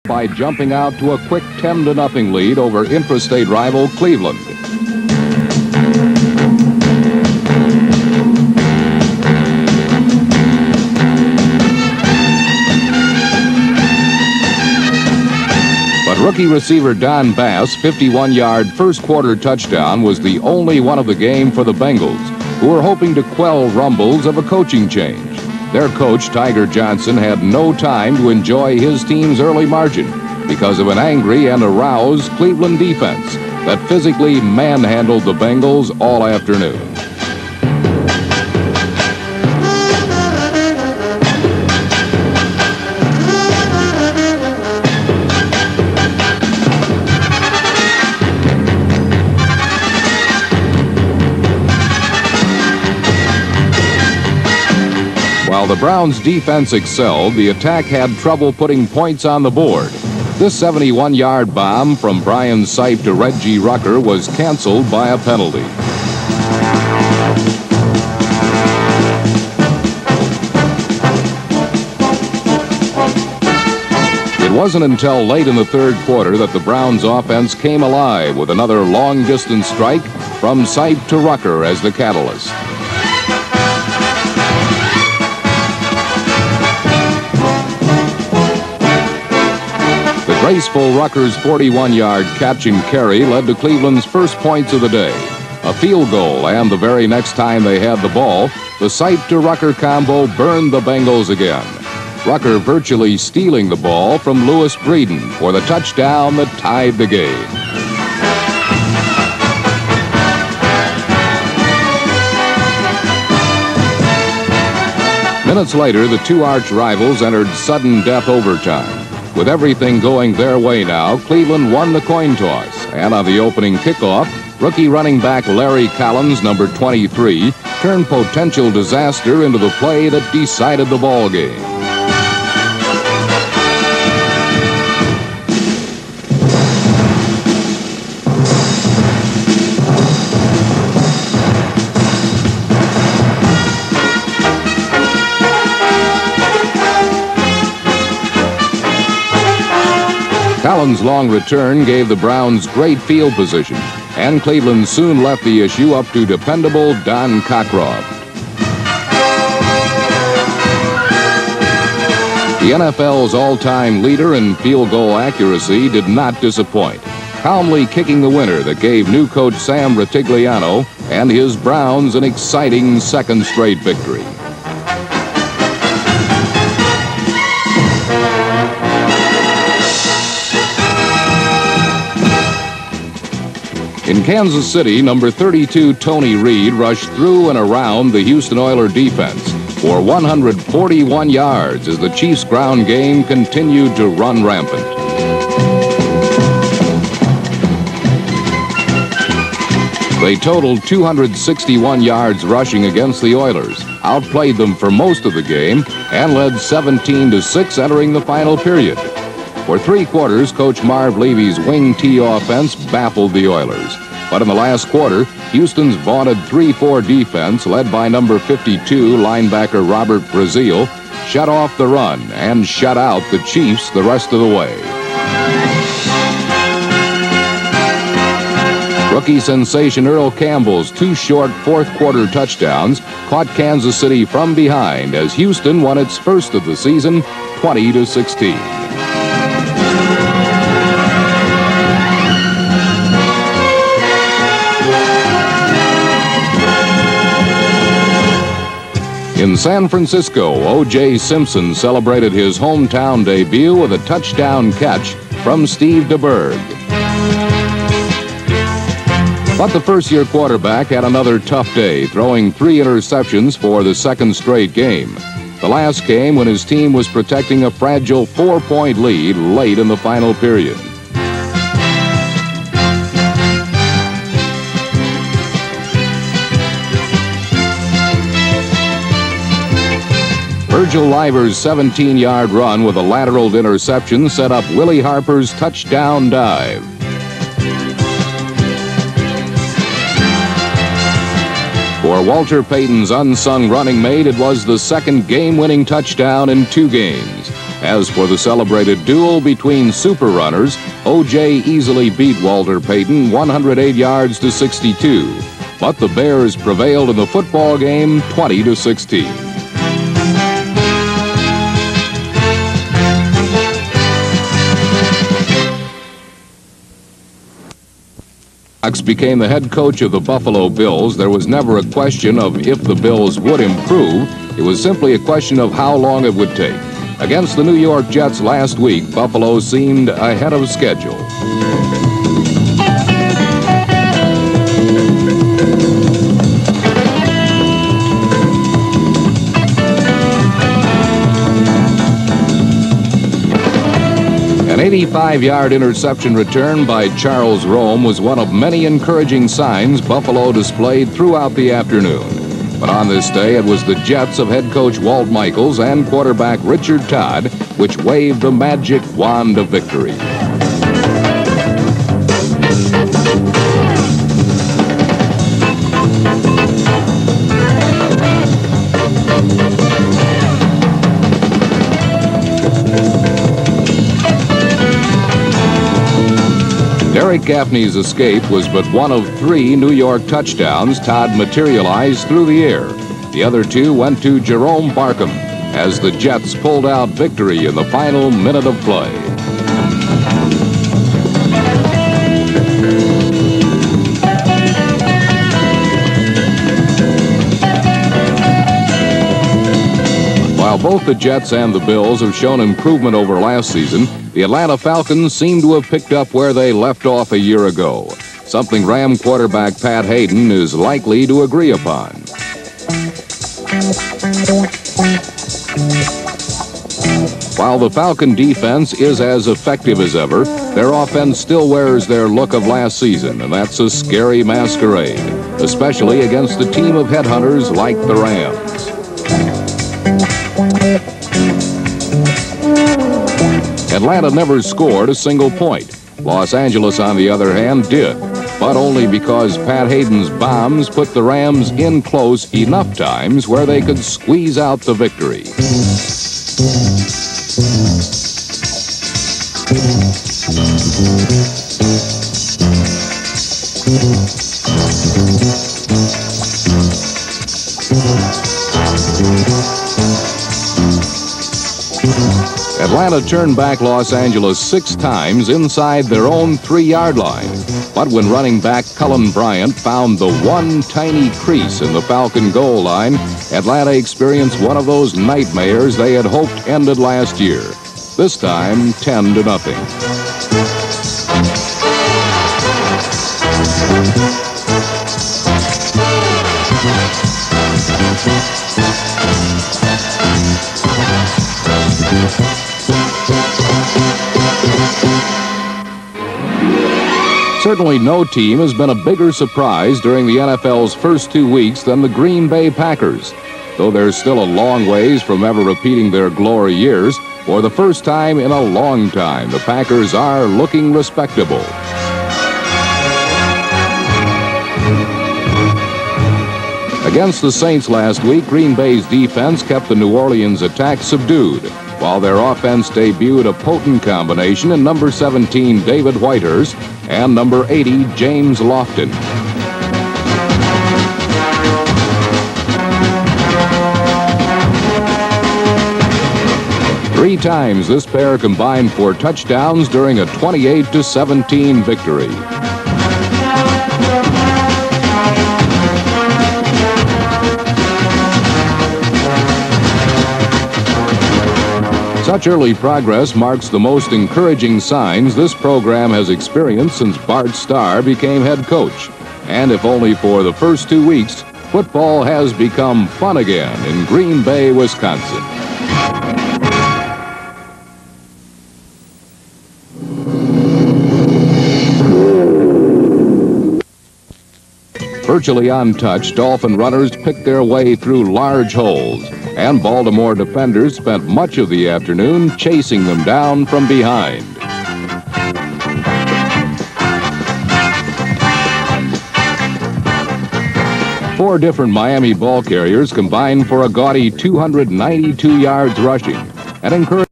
by jumping out to a quick 10-0 lead over intrastate rival Cleveland. But rookie receiver Don Bass' 51-yard first-quarter touchdown was the only one of the game for the Bengals, who were hoping to quell rumbles of a coaching change. Their coach, Tiger Johnson, had no time to enjoy his team's early margin because of an angry and aroused Cleveland defense that physically manhandled the Bengals all afternoon. While the Browns' defense excelled, the attack had trouble putting points on the board. This 71-yard bomb from Brian Sipe to Reggie Rucker was canceled by a penalty. It wasn't until late in the third quarter that the Browns' offense came alive with another long-distance strike from Sipe to Rucker as the catalyst. Graceful Rucker's 41-yard catch and carry led to Cleveland's first points of the day. A field goal, and the very next time they had the ball, the Sipe to Rucker combo burned the Bengals again. Rucker virtually stealing the ball from Lewis Breeden for the touchdown that tied the game. Minutes later, the two arch rivals entered sudden death overtime. With everything going their way now, Cleveland won the coin toss, and on the opening kickoff, rookie running back Larry Collins, number 23, turned potential disaster into the play that decided the ball game. Collins' long return gave the Browns great field position, and Cleveland soon left the issue up to dependable Don Cockcroft. The NFL's all-time leader in field goal accuracy did not disappoint, calmly kicking the winner that gave new coach Sam Rutigliano and his Browns an exciting second straight victory. In Kansas City, number 32 Tony Reed rushed through and around the Houston Oilers defense for 141 yards as the Chiefs' ground game continued to run rampant. They totaled 261 yards rushing against the Oilers, outplayed them for most of the game, and led 17-6 entering the final period. For 3 quarters, Coach Marv Levy's wing T offense baffled the Oilers. But in the last quarter, Houston's vaunted 3-4 defense, led by number 52 linebacker Robert Brazile, shut off the run and shut out the Chiefs the rest of the way. Rookie sensation Earl Campbell's 2 short fourth-quarter touchdowns caught Kansas City from behind as Houston won its first of the season, 20-16. In San Francisco, O.J. Simpson celebrated his hometown debut with a touchdown catch from Steve DeBerg. But the first-year quarterback had another tough day, throwing 3 interceptions for the second straight game. The last came when his team was protecting a fragile 4-point lead late in the final period. Virgil Liver's 17-yard run with a lateral interception set up Willie Harper's touchdown dive. For Walter Payton's unsung running mate, it was the second game-winning touchdown in 2 games. As for the celebrated duel between super runners, O.J. easily beat Walter Payton 108 yards to 62. But the Bears prevailed in the football game 20-16. Cox became the head coach of the Buffalo Bills. There was never a question of if the Bills would improve. It was simply a question of how long it would take. Against the New York Jets last week, Buffalo seemed ahead of schedule. An 85-yard interception return by Charles Rome was one of many encouraging signs Buffalo displayed throughout the afternoon. But on this day, it was the Jets of head coach Walt Michaels and quarterback Richard Todd which waved the magic wand of victory. Derek Gaffney's escape was but one of 3 New York touchdowns Todd materialized through the air. The other 2 went to Jerome Barkham as the Jets pulled out victory in the final minute of play. While both the Jets and the Bills have shown improvement over last season, the Atlanta Falcons seem to have picked up where they left off a year ago, something Ram quarterback Pat Haden is likely to agree upon. While the Falcon defense is as effective as ever, their offense still wears their look of last season, and that's a scary masquerade, especially against a team of headhunters like the Rams. Atlanta never scored a single point. Los Angeles, on the other hand, did, but only because Pat Haden's bombs put the Rams in close enough times where they could squeeze out the victory. Atlanta turned back Los Angeles 6 times inside their own 3-yard line. But when running back Cullen Bryant found the one tiny crease in the Falcon goal line, Atlanta experienced one of those nightmares they had hoped ended last year. This time, 10-0. Certainly no team has been a bigger surprise during the NFL's first 2 weeks than the Green Bay Packers. Though they're still a long ways from ever repeating their glory years, for the first time in a long time, the Packers are looking respectable. Against the Saints last week, Green Bay's defense kept the New Orleans attack subdued, while their offense debuted a potent combination in number 17, David Whitehurst, and number 80, James Lofton. Three times this pair combined for touchdowns during a 28-17 victory. Such early progress marks the most encouraging signs this program has experienced since Bart Starr became head coach. And if only for the first 2 weeks, football has become fun again in Green Bay, Wisconsin. Virtually untouched, Dolphin runners picked their way through large holes, and Baltimore defenders spent much of the afternoon chasing them down from behind. Four different Miami ball carriers combined for a gaudy 292 yards rushing, and encouraged